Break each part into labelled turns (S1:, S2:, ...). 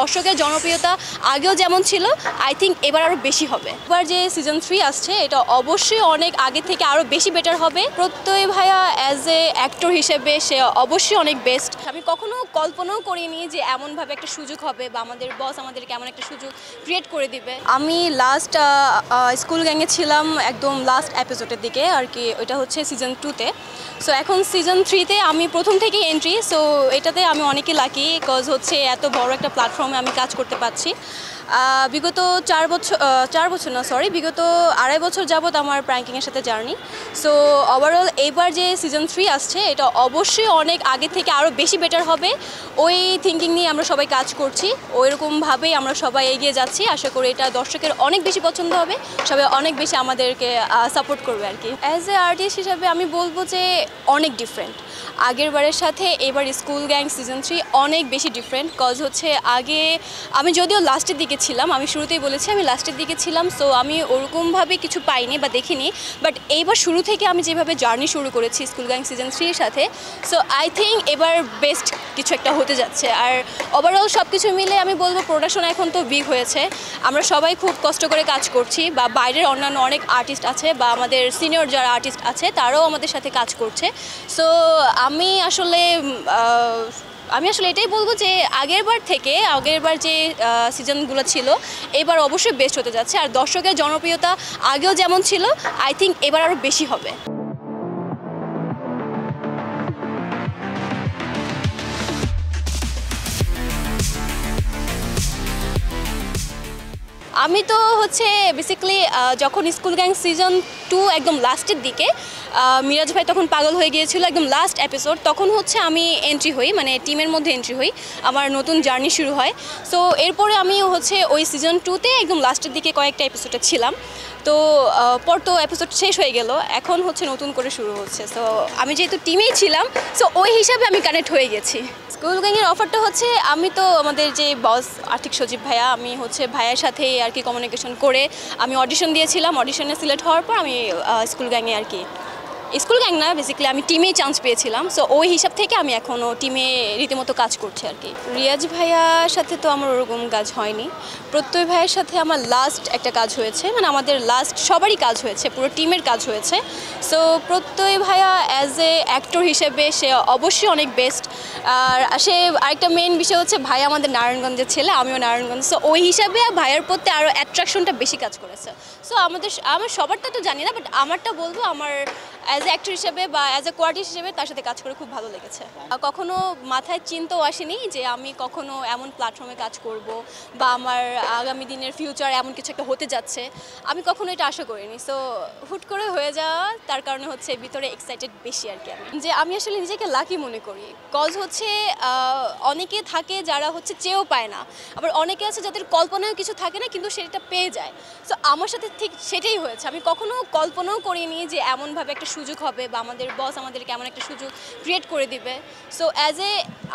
S1: দর্শকের জনপ্রিয়তা আগেও যেমন ছিল আই থিঙ্ক এবার আরও বেশি হবে। এবার যে সিজন 3 আসছে এটা অবশ্যই অনেক আগে থেকে আরও বেশি বেটার হবে। প্রত্যয় ভাইয়া অ্যাজ এ অ্যাক্টর হিসেবে সে অবশ্যই অনেক বেস্ট। আমি কখনো কল্পনাও করিনি যে এমনভাবে একটা সুযোগ হবে বা আমাদের বস আমাদেরকে এমন একটা সুযোগ ক্রিয়েট করে দিবে। আমি লাস্ট স্কুল গ্যাংয়ে ছিলাম একদম লাস্ট এপিসোডের দিকে আর কি, ওইটা হচ্ছে সিজন 2-তে। সো এখন সিজন 3-তে আমি প্রথম থেকেই এন্ট্রি, সো এটাতে আমি অনেকই লাকি বিকজ হচ্ছে এত বড় একটা প্ল্যাটফর্মে আমি কাজ করতে পারছি। বিগত 4 বছর না সরি বিগত 2.5 বছর যাবত আমার প্র্যাঙ্কিংয়ের সাথে জার্নি। সো ওভারঅল এইবার যে সিজন 3 আসছে এটা অবশ্যই অনেক আগে থেকে আরও বেশি বেটার হবে। ওই থিঙ্কিং নিয়ে আমরা সবাই কাজ করছি, ওইরকমভাবেই আমরা সবাই এগিয়ে যাচ্ছি। আশা করি এটা দর্শকের অনেক বেশি পছন্দ হবে, সবাই অনেক বেশি আমাদেরকে সাপোর্ট করবে আর কি। অ্যাজ এ আর্টিস্ট হিসাবে আমি বলবো যে অনেক ডিফারেন্ট আগের বারের সাথে। এবার স্কুল গ্যাং সিজন 3 অনেক বেশি ডিফারেন্ট কজ হচ্ছে আগে আমি যদিও লাস্টের দিকে ছিলাম, আমি শুরুতেই বলেছি আমি লাস্টের দিকে ছিলাম, সো আমি ওরকমভাবে কিছু পাইনি বা দেখিনি। বাট এইবার শুরু থেকে আমি যেভাবে জার্নি শুরু করেছি স্কুল গ্যাং সিজন 3-এর সাথে, সো আই থিঙ্ক এবার বেস্ট কিছু একটা হতে যাচ্ছে। আর ওভারঅল সব কিছু মিলে আমি বলবো প্রোডাকশন এখন তো বিগ হয়েছে, আমরা সবাই খুব কষ্ট করে কাজ করছি বা বাইরের অন্যান্য অনেক আর্টিস্ট আছে বা আমাদের সিনিয়র যারা আর্টিস্ট আছে তারাও আমাদের সাথে কাজ করছে। সো আমি আসলে এটাই বলবো যে আগের বার যে সিজনগুলো ছিল এবার অবশ্যই বেস্ট হতে যাচ্ছে। আর দর্শকের জনপ্রিয়তা আগেও যেমন ছিল আই থিঙ্ক এবার আরও বেশি হবে। আমি তো হচ্ছে বেসিক্যালি যখন স্কুল গ্যাং সিজন 2 একদম লাস্টের দিকে মিরাজ ভাই তখন পাগল হয়ে গিয়েছিল একদম লাস্ট এপিসোড, তখন হচ্ছে আমি এন্ট্রি হই, মানে টিমের মধ্যে এন্ট্রি হই, আমার নতুন জার্নি শুরু হয়। সো এরপরে আমি হচ্ছে ওই সিজন 2-তে একদম লাস্টের দিকে কয়েকটা এপিসোডে ছিলাম। তো পর তো এপিসোড শেষ হয়ে গেল, এখন হচ্ছে নতুন করে শুরু হচ্ছে। সো আমি যেহেতু টিমেই ছিলাম সো ওই হিসাবে আমি কানেক্ট হয়ে গেছি। স্কুল গ্যাংয়ের অফারটা হচ্ছে আমি তো আমাদের যে বস আর্থিক সচিব ভাইয়া, আমি হচ্ছে ভাইয়ের সাথে আর কি কমিউনিকেশন করে আমি অডিশন দিয়েছিলাম। অডিশনে সিলেক্ট হওয়ার পর আমি স্কুল গ্যাংয়ে আর কি, স্কুল গ্যাং না বেসিক্যালি আমি টিমেই চান্স পেয়েছিলাম। সো ওই হিসাব থেকে আমি এখনও টিমে রীতিমতো কাজ করছি আর কি। রিয়াজ ভাইয়ার সাথে তো আমার ওরকম কাজ হয়নি, প্রত্যয় ভাইয়ের সাথে আমার লাস্ট একটা কাজ হয়েছে, মানে আমাদের লাস্ট সবারই কাজ হয়েছে, পুরো টিমের কাজ হয়েছে। সো প্রত্যয় ভাইয়া অ্যাজ এ অ্যাক্টর হিসেবে সে অবশ্যই অনেক বেস্ট। আর সে আরেকটা মেন বিষয় হচ্ছে ভাই আমাদের নারায়ণগঞ্জের ছেলে, আমিও নারায়ণগঞ্জ, সো ওই হিসাবে ভাইয়ার প্রতি আরও অ্যাট্রাকশনটা বেশি কাজ করেছে। সো আমার সবারটা তো জানি না, বাট আমারটা বলবো আমার অ্যাজ এ অ্যাক্টর হিসেবে বা অ্যাজ এ কোয়ার্টিস্ট হিসেবে তার সাথে কাজ করে খুব ভালো লেগেছে। কখনো মাথায় চিন্তাও আসেনি যে আমি কখনো এমন প্ল্যাটফর্মে কাজ করব বা আমার আগামী দিনের ফিউচার এমন কিছু একটা হতে যাচ্ছে, আমি কখনো এটা আশা করিনি। সো হুট করে হয়ে যাওয়া, তার কারণে হচ্ছে ভিতরে এক্সাইটেড বেশি আর কি। আমি আসলে নিজেকে লাকি মনে করি, কজ হচ্ছে অনেকে থাকে যারা হচ্ছে চেয়েও পায় না, আবার অনেকে আছে যাদের কল্পনাও কিছু থাকে না কিন্তু সেটা পেয়ে যায়। সো আমার সাথে ঠিক সেটাই হয়েছে, আমি কখনো কল্পনাও করিনি যে এমনভাবে একটা সুযোগ হবে বা আমাদের বস আমাদেরকে এমন একটা সুযোগ ক্রিয়েট করে দিবে। সো অ্যাজ এ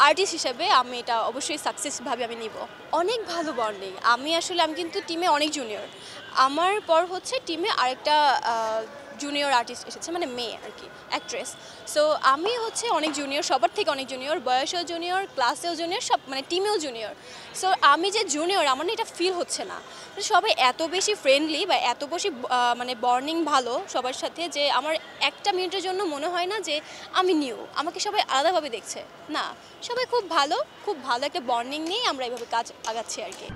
S1: আর্টিস্ট হিসেবে আমি এটা অবশ্যই সাকসেসভাবে আমি নিব। অনেক ভালো বন্ডিং। আমি কিন্তু টিমে অনেক জুনিয়র, আমার পর হচ্ছে টিমে আরেকটা জুনিয়র আর্টিস্ট এসেছে, মানে মেয়ে আর কি, অ্যাক্ট্রেস। সো আমি হচ্ছে অনেক জুনিয়র, সবার থেকে অনেক জুনিয়র, বয়সেও জুনিয়র, ক্লাসেও জুনিয়র, সব মানে টিমেও জুনিয়র। সো আমি যে জুনিয়র আমার না এটা ফিল হচ্ছে না, সবাই এত বেশি ফ্রেন্ডলি বা এত বেশি মানে বর্নিং ভালো সবার সাথে যে আমার একটা মিনিটের জন্য মনে হয় না যে আমি নিউ, আমাকে সবাই আলাদাভাবে দেখছে না, সবাই খুব ভালো একটা বর্নিং নিয়ে আমরা এইভাবে কাজ আগাচ্ছি আর কি।